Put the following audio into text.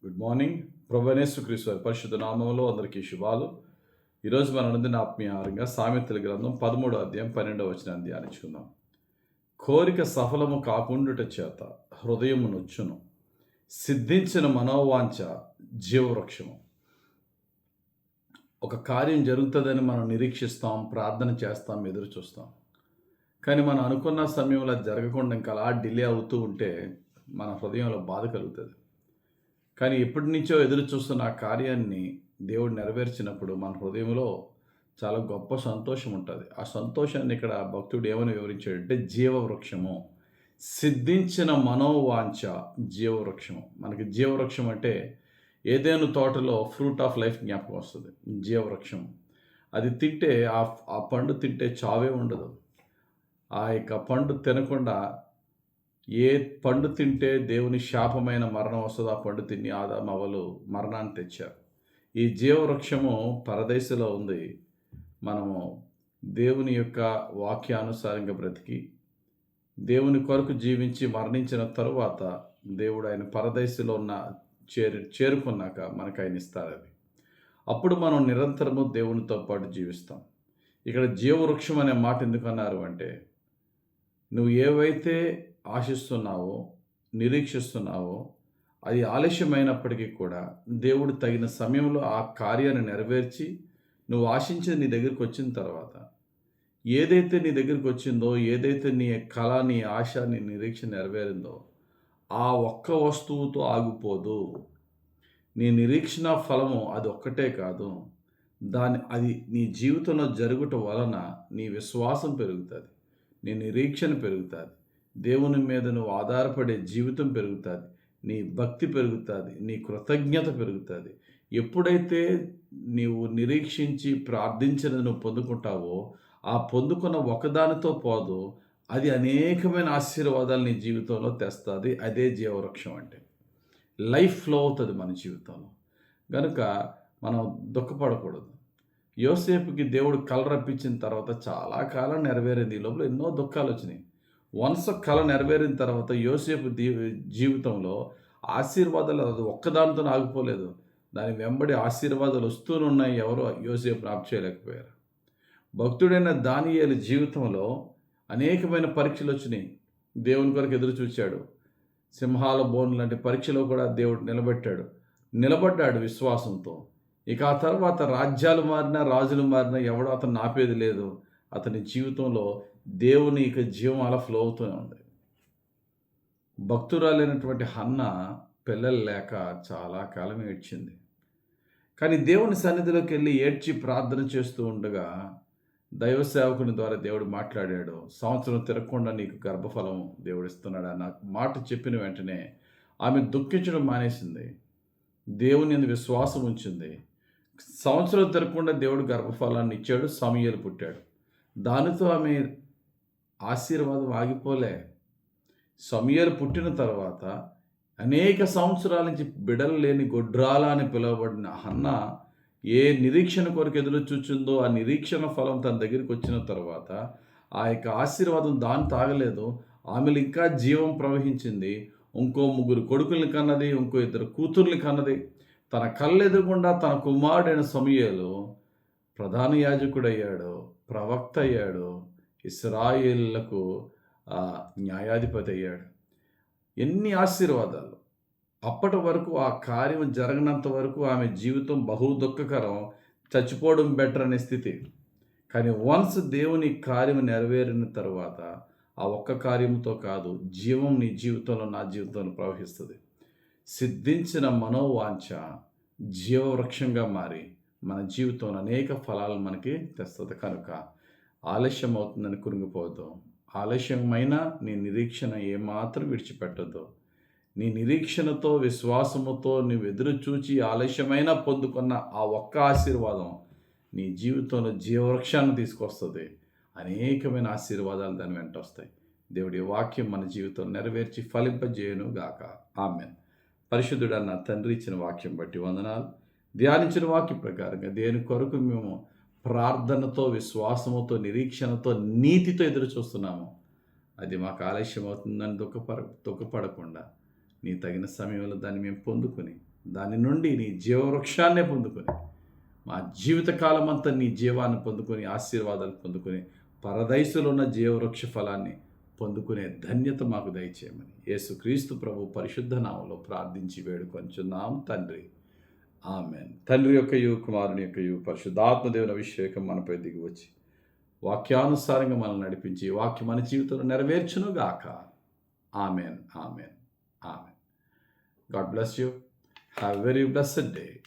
Good morning. ప్రభువైన యేసుక్రీస్తు వారి పరిశుద్ధ నామములో అందరికీ శుభాలు. ఈరోజు మన అనుదిన ఆత్మీయ ఆహారంగా సామెతల గ్రంథం 13వ అధ్యాయం 12వ వచనాన్ని ధ్యానించుకుందాం. కోరిక సఫలము కాకుండుట చేత హృదయము నొచ్చును, సిద్ధించిన మనోవాంఛ జీవవృక్షము. ఒక కార్యం జరుగుతుందని మనం నిరీక్షిస్తాం, ప్రార్థన చేస్తాం, ఎదురు చూస్తాం. కానీ మనం అనుకున్న సమయంలో అది జరగకుండా ఇంకా అలా డిలే అవుతూ ఉంటే మన హృదయంలో బాధ కలుగుతుంది. కానీ ఎప్పటి నుంచో ఎదురు చూస్తున్న ఆ కార్యాన్ని దేవుడు నెరవేర్చినప్పుడు మన హృదయంలో చాలా గొప్ప సంతోషం ఉంటుంది. ఆ సంతోషాన్ని ఇక్కడ భక్తుడు ఏమని వివరించాడంటే జీవవృక్షము, సిద్ధించిన మనోవాంఛ జీవవృక్షము. మనకి జీవవృక్షం అంటే ఏదేను తోటలో ఫ్రూట్ ఆఫ్ లైఫ్ జ్ఞాపకం వస్తుంది. జీవవృక్షం అది తింటే ఆ పండు తింటే చావే ఉండదు. ఆ యొక్క పండు తినకుండా ఏ పండు తింటే దేవుని శాపమైన మరణం వస్తుందో ఆ పండు తిని ఆదాము అవ్వలు మరణాన్ని తెచ్చారు. ఈ జీవవృక్షము పరదేశంలో ఉంది. మనము దేవుని యొక్క వాక్యానుసారంగా బ్రతికి దేవుని కొరకు జీవించి మరణించిన తరువాత దేవుడు ఆయన పరదేశంలో ఉన్న చేరుకున్నాక మనకు ఆయన ఇస్తారు. అది అప్పుడు మనం నిరంతరము దేవునితో పాటు జీవిస్తాం. ఇక్కడ జీవవృక్షం అనే మాట ఎందుకు అన్నారు అంటే, నువ్వు ఏవైతే ఆశిస్తున్నావో, నిరీక్షిస్తున్నావో అది ఆలస్యమైనప్పటికీ కూడా దేవుడు తగిన సమయంలో ఆ కార్యాన్ని నెరవేర్చి నువ్వు ఆశించేది నీ దగ్గరికి వచ్చిన తర్వాత, ఏదైతే నీ దగ్గరికి వచ్చిందో, ఏదైతే నీ కళ, నీ ఆశ, నీ నిరీక్షణ నెరవేరిందో ఆ ఒక్క వస్తువుతో ఆగిపోదు. నీ నిరీక్షణ ఫలము అది ఒక్కటే కాదు, అది నీ జీవితంలో జరుగుట వలన నీ విశ్వాసం పెరుగుతుంది, నీ నిరీక్షణ పెరుగుతుంది, దేవుని మీద నువ్వు ఆధారపడే జీవితం పెరుగుతుంది, నీ భక్తి పెరుగుతుంది, నీ కృతజ్ఞత పెరుగుతుంది. ఎప్పుడైతే నీవు నిరీక్షించి ప్రార్థించినది నువ్వు పొందుకుంటావో, ఆ పొందుకున్న ఒకదానితో పోదు, అది అనేకమైన ఆశీర్వాదాలు నీ జీవితంలో తెస్తుంది. అదే జీవవృక్షం అంటే. లైఫ్ ఫ్లో అవుతుంది మన జీవితంలో. కనుక మనం దుఃఖపడకూడదు. యోసేపుకి దేవుడు కల రప్పించిన తర్వాత చాలా కాలం నెరవేరింది. ఈ లోపల ఎన్నో దుఃఖాలు వచ్చినాయి. వన్స్ కళ నెరవేరిన తర్వాత యోసేపు జీవితంలో ఆశీర్వాదాలు అది ఒక్కదానితో ఆగిపోలేదు. దాని వెంబడి ఆశీర్వాదాలు వస్తూనున్నాయి. ఎవరో యోసేపును ఆప్ చేయలేకపోయారు. భక్తుడైన దానియేలు జీవితంలో అనేకమైన పరీక్షలు వచ్చినాయి. దేవుని కొరకు ఎదురు చూశాడు. సింహాల బోన్ లాంటి పరీక్షలో కూడా దేవుడు నిలబడ్డాడు విశ్వాసంతో. ఇక ఆ తర్వాత రాజ్యాలు మారినా, రాజులు మారినా ఎవడో అతను ఆపేది లేదు. అతని జీవితంలో దేవుని ఇక జీవం అలా ఫ్లో అవుతూనే ఉంది. భక్తురాలైనటువంటి హన్న పిల్లలు లేక చాలా కాలం ఏడ్చింది. కానీ దేవుని సన్నిధిలోకి వెళ్ళి ఏడ్చి ప్రార్థన చేస్తూ ఉండగా దైవ సేవకుని ద్వారా దేవుడు మాట్లాడాడు. సంవత్సరం తిరగకుండా నీకు గర్భఫలం దేవుడు ఇస్తున్నాడు అన్న మాట చెప్పిన వెంటనే ఆమె దుఃఖించడం మానేసింది. దేవుని యందు విశ్వాసం ఉంచింది. సంవత్సరం తిరగకుండా దేవుడు గర్భఫలాన్ని ఇచ్చాడు. సమూయేలు పుట్టాడు. దానితో ఆమె ఆశీర్వాదం ఆగిపోలే. సమూయేలు పుట్టిన తర్వాత అనేక సంవత్సరాల నుంచి బిడలు లేని గొడ్రాల అని పిలువబడిన హన్న ఏ నిరీక్షణ కొరకు ఎదురు చూచిందో ఆ నిరీక్షణ ఫలం తన దగ్గరికి వచ్చిన తర్వాత ఆ యొక్క ఆశీర్వాదం దాన్ని తాగలేదు. ఆమెలు ఇంకా జీవం ప్రవహించింది. ఇంకో 3 కొడుకుల్ని కన్నది, ఇంకో 2 కూతుర్ని కన్నది. తన కళ్ళెదురుగుండా తన కుమారుడైన సమూయేలు ప్రధాన యాజకుడయ్యాడు, ప్రవక్త అయ్యాడు, ఇశ్రాయేలులకు న్యాయాధిపతి అయ్యాడు. ఎన్ని ఆశీర్వాదాలు! అప్పటి వరకు ఆ కార్యం జరగనంత వరకు ఆమె జీవితం బహు దుఃఖకరం, చచ్చిపోవడం బెటర్ అనే స్థితి. కానీ వన్స్ దేవుని కార్యం నెరవేరిన తర్వాత ఆ ఒక్క కార్యంతో కాదు, జీవం నీ జీవితంలో, నా జీవితంలో ప్రవహిస్తుంది. సిద్ధించిన మనోవాంఛ జీవవృక్షంగా మారి మన జీవితంలో అనేక ఫలాలు మనకి తెస్తుంది. కనుక ఆలస్యం అవుతుందని కురింగిపోవద్దు. ఆలస్యమైన నీ నిరీక్షణ ఏమాత్రం విడిచిపెట్టద్దు. నీ నిరీక్షణతో, విశ్వాసముతో నువ్వు ఎదురు చూచి ఆలస్యమైన పొందుకున్న ఆ ఒక్క ఆశీర్వాదం నీ జీవితంలో జీవవృక్షాన్ని తీసుకొస్తుంది. అనేకమైన ఆశీర్వాదాలు దాని వెంట వస్తాయి. దేవుడి వాక్యం మన జీవితంలో నెరవేర్చి ఫలింపజేయును గాక. ఆమేన్. పరిశుద్ధుడన్న తండ్రి ఇచ్చిన వాక్యం బట్టి వందనాలు. ధ్యానించిన వాక్య ప్రకారంగా దేని కొరకు మేము ప్రార్థనతో, విశ్వాసముతో, నిరీక్షణతో, నీతితో ఎదురు చూస్తున్నాము, అది మాకు ఆలస్యం అవుతుందని దుఃఖపడకుండా నీ తగిన సమయంలో దాన్ని మేము పొందుకొని దాని నుండి నీ జీవవృక్షాన్నే పొందుకొని మా జీవితకాలం అంతా నీ జీవాన్ని పొందుకొని ఆశీర్వాదాలు పొందుకొని పరదైసులో ఉన్న జీవవృక్ష ఫలాన్ని పొందుకునే ధన్యత మాకు దయచేయమని యేసుక్రీస్తు ప్రభు పరిశుద్ధ నామంలో ప్రార్థించి వేడుకొంచున్నాం తండ్రి. ఆమెన్. తండ్రి యొక్కయు కుమారుని యొక్కయు పరిశుద్ధాత్మ దేవుని అభిషేకం మనపై దిగి వచ్చి వాక్యానుసారంగా మనల్ని నడిపించి వాక్యం మన జీవితంలో నెరవేర్చునుగాక. Amen. Amen. Amen. God bless you. Have very blessed day.